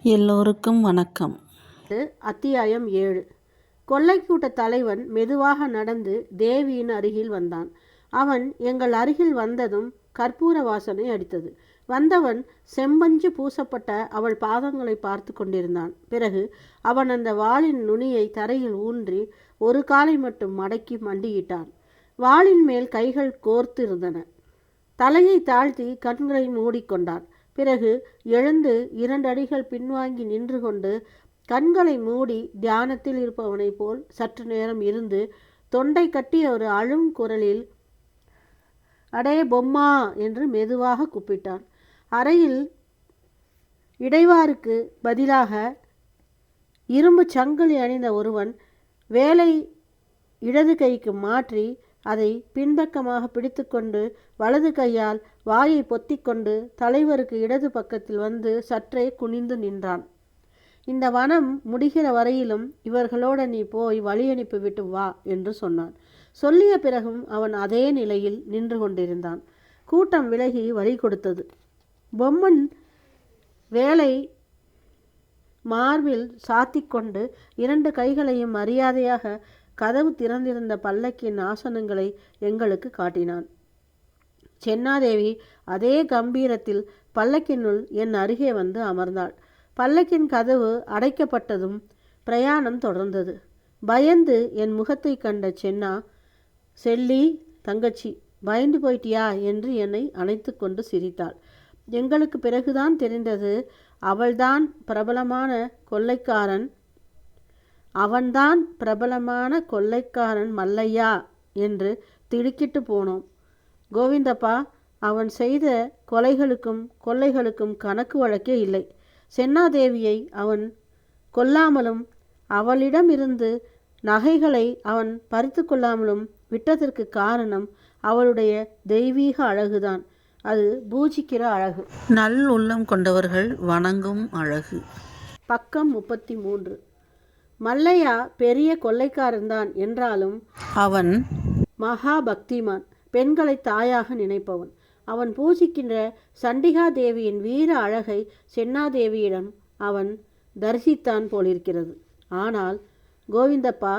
எல்லோருக்கும் வணக்கம். அத்தியாயம் 7. கொள்ளைக்கூட்ட தலைவன் மெதுவாக நடந்து தேவியின் அருகில் வந்தான். அவன் எங்கள் அருகில் வந்ததும் கற்பூர வாசனை அடித்தது. வந்தவன் செம்பஞ்சு பூசப்பட்ட அவள் பாதங்களை பார்த்து கொண்டிருந்தான். பிறகு அவன் அந்த வாளின் நுனியை தரையில் ஊன்றி ஒரு காலை மட்டும் மடக்கி மண்டியிட்டான். வாளின் மேல் கைகள் கோர்த்திருந்தன. தலையை தாழ்த்தி கண்களை மூடிக்கொண்டான். பிறகு எழுந்து 2 அடிகள் பின்வாங்கி நின்று கொண்டு கண்களை மூடி தியானத்தில் இருப்பவனை போல் சற்று நேரம் இருந்து தொண்டை கட்டிய ஒரு அழும் குரலில் அடே பொம்மா என்று மெதுவாக கூப்பிட்டான். அறையில் இடைவாருக்கு பதிலாக இரும்பு சங்கிலி அணிந்த ஒருவன் வேலை இடது கைக்கு மாற்றி அதை பின்பக்கமாக பிடித்து கொண்டு வலது கையால் வாயை பொத்திக்கொண்டு தலைவருக்கு இடது பக்கத்தில் வந்து சற்றே குனிந்து நின்றான். இந்த வனம் முடிகிற வரையிலும் இவர்களோடு நீ போய் வழி அனுப்பிவிட்டு வா என்று சொன்னான். சொல்லிய பிறகும் அவன் அதே நிலையில் நின்று கொண்டிருந்தான். கூட்டம் விலகி வழி கொடுத்தது. பொம்மன் வேலை மார்பில் சாத்திக்கொண்டு 2 கைகளையும் மரியாதையாக கதவு திறந்திருந்த பல்லக்கின் ஆசனங்களை எங்களுக்கு காட்டினான். சென்னாதேவி அதே கம்பீரத்தில் பல்லக்கினுள் என் அருகே வந்து அமர்ந்தாள். பல்லக்கின் கதவு அடைக்கப்பட்டதும் பிரயாணம் தொடர்ந்தது. பயந்து என் முகத்தை கண்ட சென்னா, செல்லி தங்கச்சி பயந்து போயிட்டியா என்று என்னை அணைத்து கொண்டு சிரித்தாள். எங்களுக்கு பிறகுதான் தெரிந்தது அவன்தான் பிரபலமான மல்லையா என்று திடுக்கிட்டு போனோம். கோவிந்தப்பா, அவன் செய்த கொலைகளுக்கும் கணக்கு வழக்கே இல்லை. சென்னாதேவியை அவன் கொல்லாமலும் அவளிடம் இருந்து நகைகளை அவன் பறித்து கொள்ளாமலும் விட்டதற்கு காரணம் அவளுடைய தெய்வீக அழகுதான். அது பூஜிக்கிற அழகு, நல் உள்ளம் கொண்டவர்கள் வணங்கும் அழகு. பக்கம் 33. மல்லையா பெரிய கொள்ளைக்காரன்தான் என்றாலும் அவன் மகா பக்திமான், பெண்களை தாயாக நினைப்பவன். அவன் பூஜிக்கின்ற சண்டிகா தேவியின் வீர அழகை சென்னாதேவியிடம் அவன் தரிசித்தான் போலிருக்கிறது. ஆனால் கோவிந்தப்பா,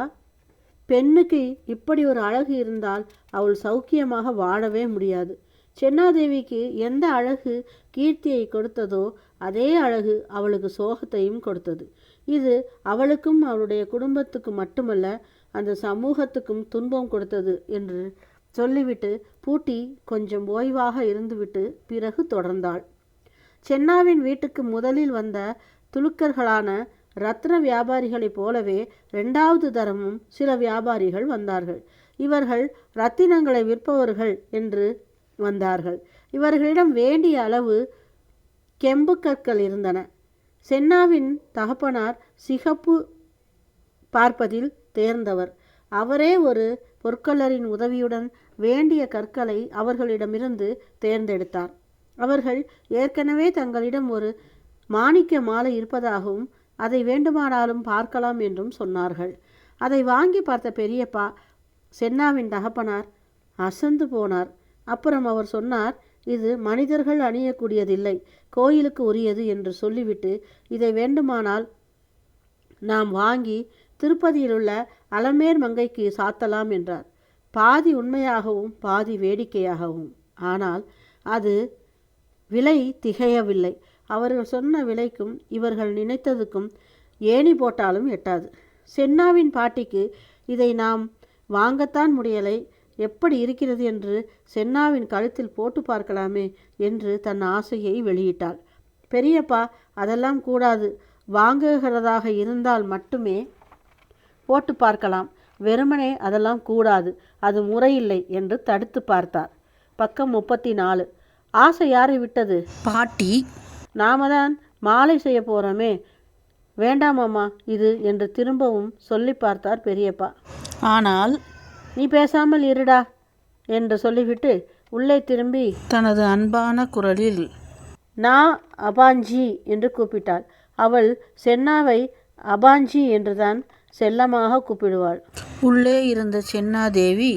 பெண்ணுக்கு இப்படி ஒரு அழகு இருந்தால் அவள் சௌக்கியமாக வாழவே முடியாது. சென்னாதேவிக்கு எந்த அழகு கீர்த்தியை கொடுத்ததோ அதே அழகு அவளுக்கு சோகத்தையும் கொடுத்தது. இது அவளுக்கும் அவளுடைய குடும்பத்துக்கு மட்டுமல்ல, அந்த சமூகத்துக்கும் துன்பம் கொடுத்தது என்று சொல்லிவிட்டு பூட்டி கொஞ்சம் ஓய்வாக இருந்துவிட்டு பிறகு தொடர்ந்தாள். சென்னாவின் வீட்டுக்கு முதலில் வந்த துலுக்கர்களான ரத்ன வியாபாரிகளைப் போலவே 2வது தரமும் சில வியாபாரிகள் வந்தார்கள். இவர்கள் ரத்தினங்களை விற்பவர்கள் என்று வந்தார்கள். இவர்களிடம் வேண்டிய அளவு கெம்பு கற்கள் இருந்தன. சென்னாவின் தகப்பனார் சிகப்பு பார்ப்பதில் தேர்ந்தவர். அவரே ஒரு பொற்கொல்லரின் உதவியுடன் வேண்டிய கற்களை அவர்களிடமிருந்து தேர்ந்தெடுத்தார். அவர்கள் ஏற்கனவே தங்களிடம் ஒரு மாணிக்க மாலை இருப்பதாகவும் அதை வேண்டுமானாலும் பார்க்கலாம் என்றும் சொன்னார்கள். அதை வாங்கி பார்த்த பெரியப்பா, சென்னாவின் தகப்பனார், அசந்து போனார். அப்புறம் அவர் சொன்னார், இது மனிதர்கள் அணியக்கூடியதில்லை, கோயிலுக்கு உரியது என்று சொல்லிவிட்டு இதை வேண்டுமானால் நாம் வாங்கி திருப்பதியிலுள்ள அலமேர் மங்கைக்கு சாத்தலாம் என்றார். பாதி உண்மையாகவும் பாதி வேடிக்கையாகவும். ஆனால் அது விலை திகையவில்லை. அவர்கள் சொன்ன விலைக்கும் இவர்கள் நினைத்ததுக்கும் ஏணி போட்டாலும் எட்டாது. சென்னாவின் பாட்டிக்கு இதை நாம் வாங்கத்தான் முடியலை, எப்படி இருக்கிறது என்று சென்னாவின் கழுத்தில் போட்டு பார்க்கலாமே என்று தன் ஆசையை வெளியிட்டாள். பெரியப்பா, அதெல்லாம் கூடாது, வாங்குகிறதாக இருந்தால் மட்டுமே போட்டு பார்க்கலாம், வெறுமனே அதெல்லாம் கூடாது, அது முறையில்லை என்று தடுத்து பார்த்தார். பக்கம் 34. ஆசை யாரை விட்டது? பாட்டி, நாம தான் மாலை செய்ய போகிறோமே, வேண்டாமாம்மா இது என்று திரும்பவும் சொல்லி பார்த்தார் பெரியப்பா. ஆனால் நீ பேசாமல் இருடா என்று சொல்லிவிட்டு உள்ளே திரும்பி தனது அன்பான குரலில் நான் அபாஞ்சி என்று கூப்பிட்டாள். அவள் சென்னாவை அபாஞ்சி என்றுதான் செல்லமாக கூப்பிடுவாள். உள்ளே இருந்த சென்னாதேவி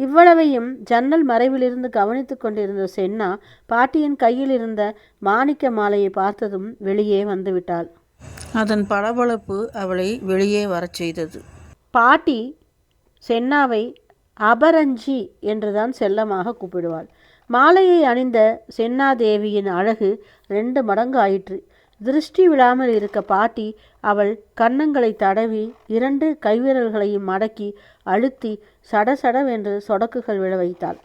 இவ்வளவையும் ஜன்னல் மறைவிலிருந்து கவனித்து கொண்டிருந்த சென்னா பாட்டியின் கையில் இருந்த மாணிக்க மாலையை பார்த்ததும் வெளியே வந்துவிட்டாள். அதன் பளபளப்பு அவளை வெளியே வரச் செய்தது. பாட்டி சென்னாவை அபரஞ்சி என்றுதான் செல்லமாக கூப்பிடுவாள். மாலையை அணிந்த சென்னாதேவியின் அழகு 2 மடங்கு ஆயிற்று. திருஷ்டி விழாமல் இருக்க பாட்டி அவள் கன்னங்களை தடவி 2 கைவிரல்களையும் மடக்கி அழுத்தி சடசடவென்று சொடக்குகள் விழ வைத்தாள்.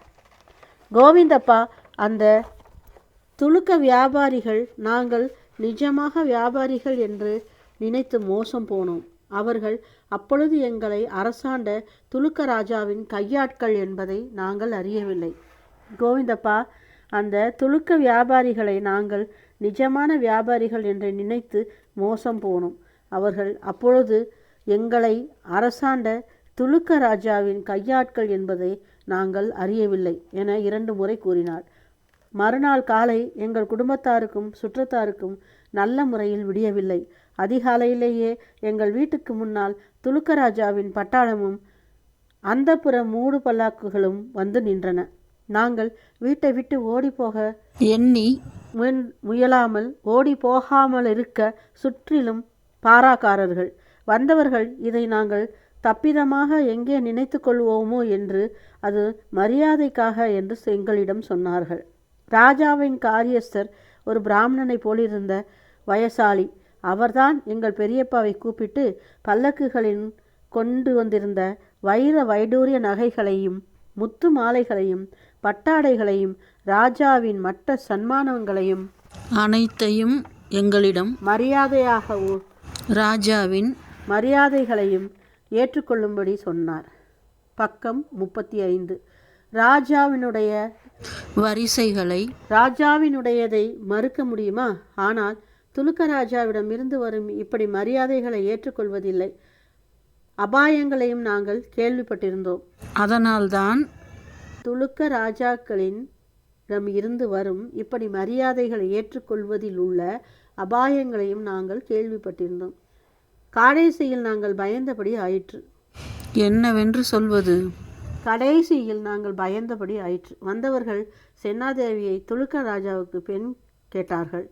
கோவிந்தப்பா, அந்த துலுக்க வியாபாரிகள் நாங்கள் நிஜமாக வியாபாரிகள் என்று நினைத்து மோசம் போனோம். அவர்கள் அப்பொழுது எங்களை அரசாண்ட துலுக்க ராஜாவின் கையாட்கள் என்பதை நாங்கள் அறியவில்லை. கோவிந்தப்பா, அந்த துலுக்க வியாபாரிகளை நாங்கள் நிஜமான வியாபாரிகள் என்று நினைத்து மோசம் போனோம். அவர்கள் அப்பொழுது எங்களை அரசாண்ட துலுக்க ராஜாவின் கையாட்கள் என்பதை நாங்கள் அறியவில்லை என 2 முறை கூறினார். மறுநாள் காலை எங்கள் குடும்பத்தாருக்கும் சுற்றத்தாருக்கும் நல்ல முறையில் விடியவில்லை. அதிகாலையிலேயே எங்கள் வீட்டுக்கு முன்னால் துலுக்க ராஜாவின் பட்டாளமும் அந்தப்புற 3 பல்லாக்குகளும் வந்து நின்றன. நாங்கள் வீட்டை விட்டு ஓடிப்போக எண்ணி முயலாமல் ஓடி போகாமல் இருக்க சுற்றிலும் பாராக்காரர்கள். வந்தவர்கள் இதை நாங்கள் தப்பிதமாக எங்கே நினைத்து கொள்வோமோ என்று, அது மரியாதைக்காக என்று எங்களிடம் சொன்னார்கள். ராஜாவின் காரியஸ்தர் ஒரு பிராமணனை போலிருந்த வயசாளி. அவர்தான் எங்கள் பெரியப்பாவை கூப்பிட்டு பல்லக்குகளின் கொண்டு வந்திருந்த வைர வைடூரிய நகைகளையும் முத்து மாலைகளையும் பட்டாடைகளையும் ராஜாவின் மற்ற சன்மானங்களையும் அனைத்தையும் எங்களிடம் மரியாதையாக ராஜாவின் மரியாதைகளையும் ஏற்றுக்கொள்ளும்படி சொன்னார். பக்கம் 35. ராஜாவினுடைய வரிசைகளை ராஜாவினுடையதை மறுக்க முடியுமா? ஆனால் துலுக்க ராஜாவிடமிருந்து வரும் இப்படி மரியாதைகளை ஏற்றுக்கொள்வதில்லை. அபாயங்களையும் நாங்கள் கேள்விப்பட்டிருந்தோம். அதனால்தான் துலுக்க ராஜாக்களிடம் இருந்து வரும் இப்படி மரியாதைகளை ஏற்றுக்கொள்வதில் உள்ள அபாயங்களையும் நாங்கள் கேள்விப்பட்டிருந்தோம். கடைசியில் நாங்கள் பயந்தபடி ஆயிற்று. என்னவென்று சொல்வது? கடைசியில் நாங்கள் பயந்தபடி ஆயிற்று. வந்தவர்கள் சென்னாதேவியை துலுக்க ராஜாவுக்கு பெண் கேட்டார்கள்.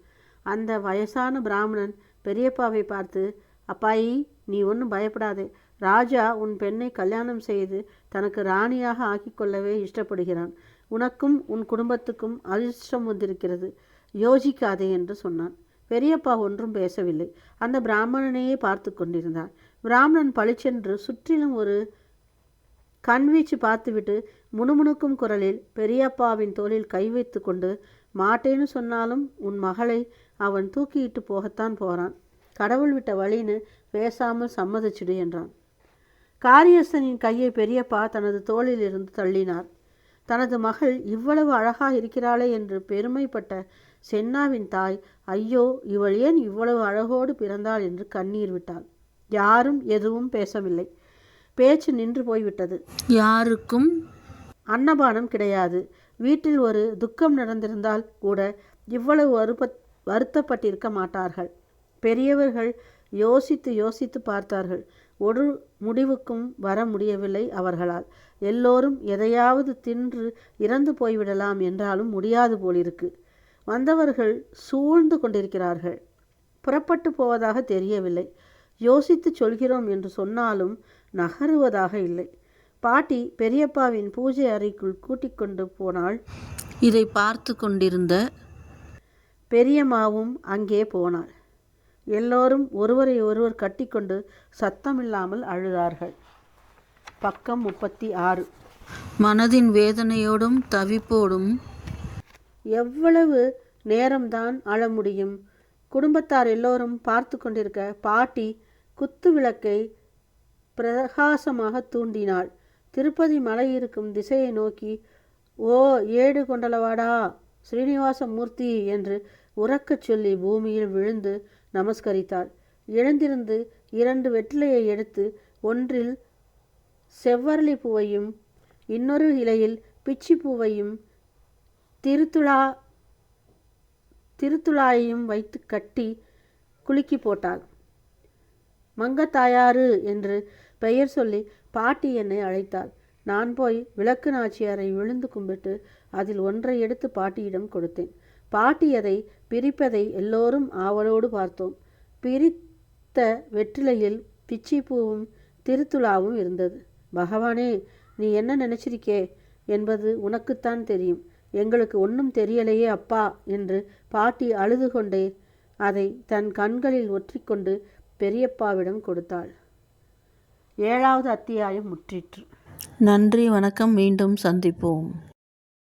அந்த வயசான பிராமணன் பெரியப்பாவை பார்த்து, அப்பாயி, நீ ஒன்றும் பயப்படாதே. ராஜா உன் பெண்ணை கல்யாணம் செய்து தனக்கு ராணியாக ஆக்கிக்கொள்ளவே இஷ்டப்படுகிறான். உனக்கும் உன் குடும்பத்துக்கும் அதிர்ஷ்டம் வந்திருக்கிறது. யோசிக்காதே என்று சொன்னான். பெரியப்பா ஒன்றும் பேசவில்லை. அந்த பிராமணனையே பார்த்து கொண்டிருந்தார். பிராமணன் பளிச்சென்று சுற்றிலும் ஒரு கண்வீச்சு பார்த்துவிட்டு முணுமுணுக்கும் குரலில் பெரியப்பாவின் தோளில் கை வைத்து கொண்டு, மாட்டேன்னு சொன்னாலும் உன் மகளை அவன் தூக்கிட்டு போகத்தான் போகிறான். கடவுள் விட்ட வழின்னு பேசாமல் சம்மதிச்சிடு என்றான். காரியஸ்தனின் கையை பெரியப்பா தனது தோளில் இருந்து தள்ளினார். தனது மகள் இவ்வளவு அழகாக இருக்கிறாளே என்று பெருமைப்பட்ட சென்னாவின் தாய், ஐயோ, இவள் ஏன் இவ்வளவு அழகோடு பிறந்தாள் என்று கண்ணீர் விட்டாள். யாரும் எதுவும் பேசவில்லை. பேச்சு நின்று போய்விட்டது. யாருக்கும் அன்னபானம் கிடையாது. வீட்டில் ஒரு துக்கம் நடந்திருந்தால் கூட இவ்வளவு வருத்தப்பட்டிருக்க மாட்டார்கள். பெரியவர்கள் யோசித்து யோசித்து பார்த்தார்கள். ஒரு முடிவுக்கும் வர முடியவில்லை அவர்களால். எல்லோரும் எதையாவது தின்று இறந்து போய்விடலாம் என்றாலும் முடியாது போலிருக்கு. வந்தவர்கள் சூழ்ந்து கொண்டிருக்கிறார்கள். புறப்பட்டு போவதாக தெரியவில்லை. யோசித்து சொல்கிறோம் என்று சொன்னாலும் நகருவதாக இல்லை. பாட்டி பெரியப்பாவின் பூஜை அறைக்குள் கூட்டிக் கொண்டு போனாள். இதை பார்த்து கொண்டிருந்த பெரியம்மாவும் அங்கே போனாள். எல்லோரும் ஒருவரை ஒருவர் கட்டிக்கொண்டு சத்தமில்லாமல் அழுதார்கள். பக்கம் 36. மனதின் வேதனையோடும் தவிப்போடும் எவ்வளவு நேரம்தான் அழ முடியும்? குடும்பத்தார் எல்லோரும் பார்த்து கொண்டிருக்க பாட்டி குத்து விளக்கை பிரகாசமாக தூண்டினாள். திருப்பதி மலை இருக்கும் திசையை நோக்கி, ஓ ஏடு கொண்டலவாடா ஸ்ரீனிவாச மூர்த்தி என்று உறக்கச் சொல்லி பூமியில் விழுந்து நமஸ்கரித்தாள். எழுந்திருந்து 2 வெற்றிலையை எடுத்து ஒன்றில் செவ்வரளி பூவையும் இன்னொரு இலையில் பிச்சி பூவையும் திருத்துழாயையும் வைத்து கட்டி குலுக்கி போட்டாள். மங்கத்தாயாரு என்று பெயர் சொல்லி பாட்டி என்னை அழைத்தாள். நான் போய் விளக்கு நாச்சியாரை விழுந்து கும்பிட்டு அதில் ஒன்றை எடுத்து பாட்டியிடம் கொடுத்தேன். பாட்டி அதை பிரிப்பதை எல்லோரும் ஆவலோடு பார்த்தோம். பிரித்த வெற்றிலையில் பிச்சிப்பூவும் திருத்துழாவும் இருந்தது. பகவானே, நீ என்ன நினைச்சிருக்கே என்பது உனக்குத்தான் தெரியும். எங்களுக்கு ஒன்றும் தெரியலையே அப்பா என்று பாட்டி அழுது கொண்டே அதை தன் கண்களில் ஒற்றிக்கொண்டு பெரியப்பாவிடம் கொடுத்தாள். 7வது அத்தியாயம் முற்றிற்று. நன்றி, வணக்கம். மீண்டும் சந்திப்போம்.